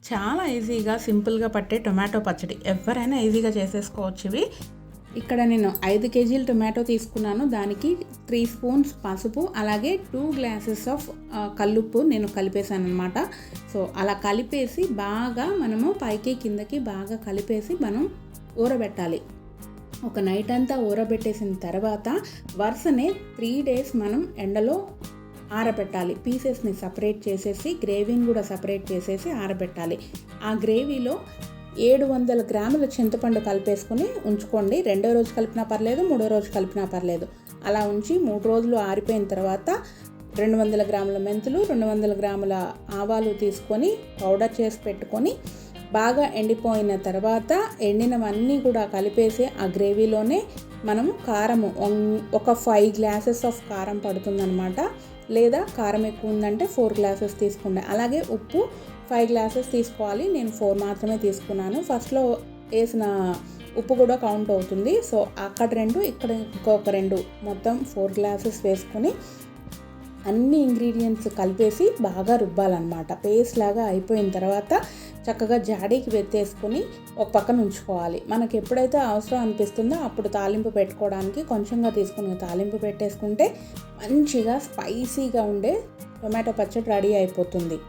చాలా ఈజీగా సింపుల్గా పట్టే టొమాటో పచ్చడి ఎవరైనా ఈజీగా చేసేసుకోవచ్చు ఇవి. ఇక్కడ నేను 5 కేజీల టొమాటో తీసుకున్నాను. దానికి 3 స్పూన్స్ పసుపు, అలాగే 2 గ్లాసెస్ ఆఫ్ కల్లుప్పు నేను కలిపేశాను అనమాట. సో అలా కలిపేసి బాగా మనము పైకి కిందకి బాగా కలిపేసి మనం ఊరబెట్టాలి. ఒక నైట్ అంతా ఊరబెట్టేసిన తర్వాత వరుసనే 3 డేస్ మనం ఎండలో ఆరబెట్టాలి. పీసెస్ని సపరేట్ చేసేసి గ్రేవీని కూడా సపరేట్ చేసేసి ఆరబెట్టాలి. ఆ గ్రేవీలో 700 గ్రాముల చింతపండు కలిపేసుకొని ఉంచుకోండి. 2వ రోజు కలిపినా పర్లేదు, 3వ రోజు కలిపినా పర్లేదు. అలా ఉంచి 3 రోజులు ఆరిపోయిన తర్వాత 200 గ్రాముల మెంతులు, 200 గ్రాముల ఆవాలు తీసుకొని పౌడర్ చేసి పెట్టుకొని బాగా ఎండిపోయిన తర్వాత ఎండినవన్నీ కూడా కలిపేసి ఆ గ్రేవీలోనే మనము కారము ఒక 5 గ్లాసెస్ ఆఫ్ కారం పడుతుందన్నమాట. లేదా కారం ఎక్కువ ఉందంటే 4 గ్లాసెస్ తీసుకోండి. అలాగే ఉప్పు 5 గ్లాసెస్ తీసుకోవాలి. నేను 4 మాత్రమే తీసుకున్నాను. ఫస్ట్లో వేసిన ఉప్పు కూడా కౌంట్ అవుతుంది. సో అక్కడ 2, ఇక్కడ ఇంకొక 2, మొత్తం 4 గ్లాసెస్ వేసుకొని అన్ని ఇంగ్రీడియంట్స్ కలిపేసి బాగా రుబ్బాలన్నమాట. పేస్ట్ లాగా అయిపోయిన తర్వాత చక్కగా జాడీకి వెత్తేసుకొని ఒక పక్కన ఉంచుకోవాలి. మనకి ఎప్పుడైతే అవసరం అనిపిస్తుందో అప్పుడు తాలింపు పెట్టుకోవడానికి కొంచెంగా తీసుకుని తాలింపు పెట్టేసుకుంటే మంచిగా స్పైసీగా ఉండే టొమాటో పచ్చడి రెడీ అయిపోతుంది.